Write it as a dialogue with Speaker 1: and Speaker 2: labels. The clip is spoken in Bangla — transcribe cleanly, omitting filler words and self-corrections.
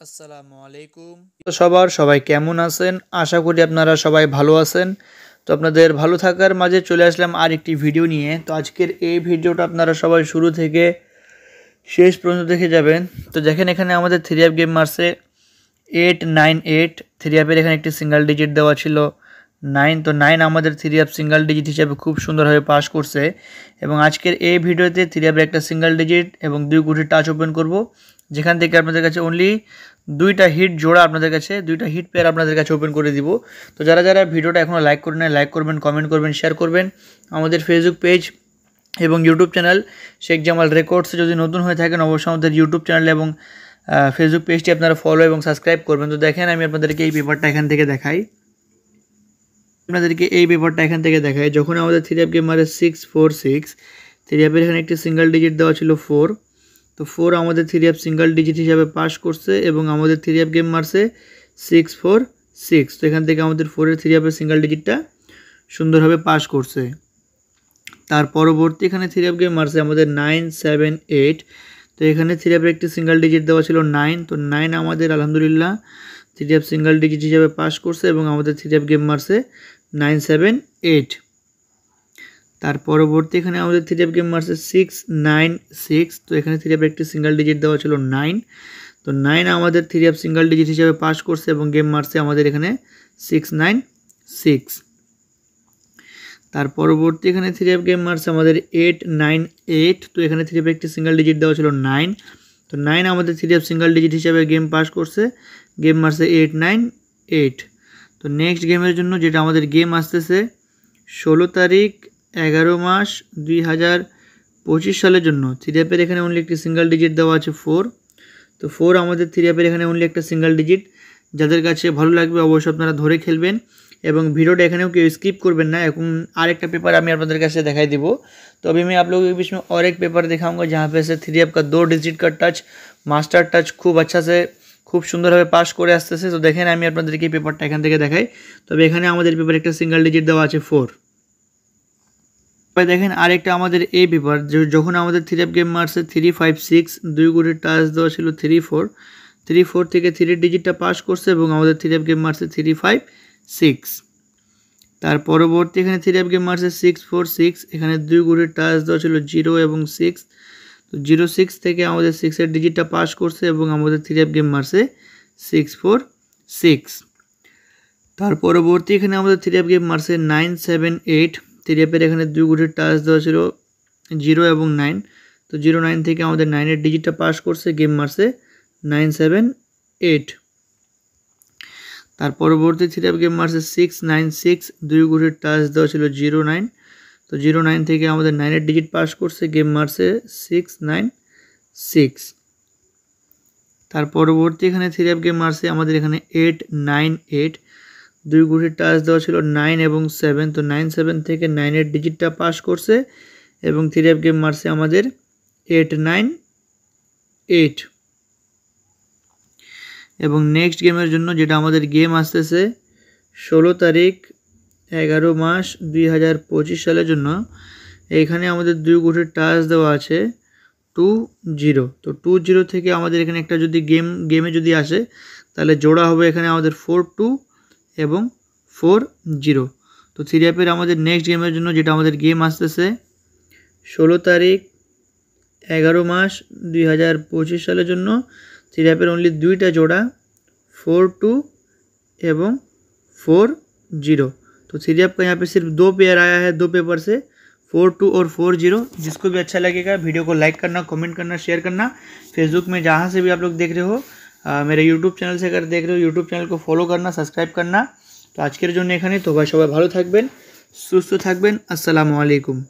Speaker 1: আসসালামু আলাইকুম। তো সবাই কেমন আছেন? আশা করি আপনারা সবাই ভালো আছেন। তো আপনাদের ভালো থাকার মাঝে চলে আসলাম আর একটি ভিডিও নিয়ে। তো আজকের এই ভিডিওটা আপনারা সবাই শুরু থেকে শেষ পর্যন্ত দেখে যাবেন। তো দেখেন এখানে আমাদের 3F গেম মারছে 898। 3Fের এখানে একটি সিঙ্গেল ডিজিট দেওয়া ছিল 9। তো 9 আমাদের 3F সিঙ্গেল ডিজিট হিসেবে খুব সুন্দরভাবে পাস করছে। এবং আজকের এই ভিডিওতে 3Fের একটা সিঙ্গেল ডিজিট এবং 2 কোটি টাচ ওপেন করব, যেখান থেকে আপনাদের কাছে অনলি দুইটা হিট জোড়া আপনাদের কাছে দুইটা হিট পেয়ার আপনাদের কাছে ওপেন করে দিব। তো যারা যারা ভিডিওটা এখনও লাইক করে নেয় লাইক করবেন, কমেন্ট করবেন, শেয়ার করবেন। আমাদের ফেসবুক পেজ এবং ইউটিউব চ্যানেল শেখ জামাল রেকর্ডসে যদি নতুন হয়ে থাকেন অবশ্যই আমাদের ইউটিউব চ্যানেল এবং ফেসবুক পেজটি আপনারা ফলো এবং সাবস্ক্রাইব করবেন। তো দেখেন আমি আপনাদেরকে এই পেপারটা এখান থেকে দেখাই। যখন আমাদের 3F গেম মারে 646, 3Fের এখানে একটি সিঙ্গেল ডিজিট দেওয়া ছিল 4। তো 4 আমাদের 3F সিঙ্গেল ডিজিট হিসাবে পাস করছে এবং আমাদের 3F গেম মারছে 646। তো এখান থেকে আমাদের 4-এর 3Fের সিঙ্গেল ডিজিটটা সুন্দরভাবে পাস করছে। তার পরবর্তী এখানে 3F গেম মারছে আমাদের 978। তো এখানে 3Fের একটি সিঙ্গেল ডিজিট দেওয়া ছিল 9। তো 9 আমাদের আলহামদুলিল্লাহ 3F সিঙ্গেল ডিজিট হিসাবে পাস করছে এবং আমাদের 3F গেম মারছে 978। তার পরবর্তী এখানে আমাদের 3F গেম মারছে 696। তো এখানে 3Fের একটি সিঙ্গেল ডিজিট দেওয়া ছিল 9। তো 9 আমাদের 3F সিঙ্গেল ডিজিট হিসাবে পাস করছে এবং গেম মারছে আমাদের এখানে 696। তার পরবর্তী এখানে 3F গেম মারছে আমাদের 898। তো এখানে 3F একটি সিঙ্গেল ডিজিট দেওয়া ছিল 9। তো 9 আমাদের 3F সিঙ্গেল ডিজিট হিসাবে গেম পাস করছে, গেম মারছে 898। তো নেক্সট গেমের জন্য যেটা আমাদের গেম আসতেছে 16 তারিখ 11 মাস 2025 সালের জন্য 3Fের এখানে অনলি একটি সিঙ্গেল ডিজিট দেওয়া আছে 4। তো 4 আমাদের 3Fের এখানে অনলি একটা সিঙ্গেল ডিজিট। যাদের কাছে ভালো লাগবে অবশ্যই আপনারা ধরে খেলবেন এবং ভিডিওটা এখানেও কেউ স্কিপ করবেন না। এখন आरेक पेपर আমি আপনাদের কাছে দেখাই দিব। तो अभी मैं आप लोगों के बीच में और एक पेपर दिखाऊंगा जहाँ पे से 3F का 2 डिजिट का टच मास्टर टच खूब अच्छा से खूब সুন্দরভাবে পাস করে আসতেছে। তো দেখেন আমি আপনাদেরকে এই পেপারটা এখান থেকে দেখাই। তবে এখানে আমাদের পেপারে একটা সিঙ্গেল ডিজিট দেওয়া আছে 4। দেখেন আরেকটা আমাদের এই পেপার যখন আমাদের 3F গেম মারছে 356, 2 কোটি টাচ দেওয়া ছিল 34 থেকে 3 ডিজিটটা পাস করছে এবং আমাদের 3F গেম মারছে 356। তার পরবর্তী এখানে 3F গেম মারছে 646। এখানে 2 কোটি টাচ দেওয়া ছিল 0 এবং 6। তো 06 থেকে আমাদের 6-এর ডিজিটটা পাস করছে এবং আমাদের 3F গেম মারছে 646। তার পরবর্তী এখানে আমাদের 3F গেম মারছে 978। 3Fের এখানে 2 কোটি টাচ দেওয়া ছিল 0 এবং 9। তো 09 থেকে আমাদের 9-এর ডিজিটটা পাস করছে, গেম মারছে 978। তার পরবর্তী 3F গেম মারছে 696। 2 কোটি টাচ দেওয়া ছিল 09। তো 09 থেকে আমাদের 9-এর ডিজিট পাস করছে, গেম মারছে 696। তার পরবর্তী এখানে 3F গেম মারছে আমাদের এখানে 898। 2 কোটি টাচ দেওয়া ছিল 9 এবং 7। তো 97 থেকে 9-এর ডিজিটটা পাস করছে এবং 3F গেম মারছে আমাদের 898। এবং নেক্সট গেমের জন্য যেটা আমাদের গেম আসতেছে 16 তারিখ 11 মাস 2025 সালের জন্য এখানে আমাদের 2 কোটি টাচ দেওয়া আছে 20। তো 20 থেকে আমাদের এখানে একটা যদি গেমে যদি আসে তাহলে জোড়া হবে এখানে আমাদের 42 এবং 40। তো 3Fের আমাদের নেক্সট গেমের জন্য যেটা আমাদের গেম আসতেছে 16 তারিখ 11 মাস 2025 সালের জন্য 3Fের ओनली दुईटा जोड़ा 42 एवं 40। तो 3F का यहाँ पे सिर्फ 2 पेयर आया है 2 पेपर से 42 और 40। जिसको भी अच्छा लगेगा वीडियो को लाइक करना, कमेंट करना, शेयर करना। फेसबुक में जहाँ से भी आप लोग देख रहे हो मेरे यूट्यूब चैनल से अगर देख रहे हो यूट्यूब चैनल को फॉलो करना, सब्सक्राइब करना। तो आजकेर जोन्नो एखाने तो भाई सबाई भालो थाकबेन, सुस्थ थाकबेन। अस्सलामु आलैकुम।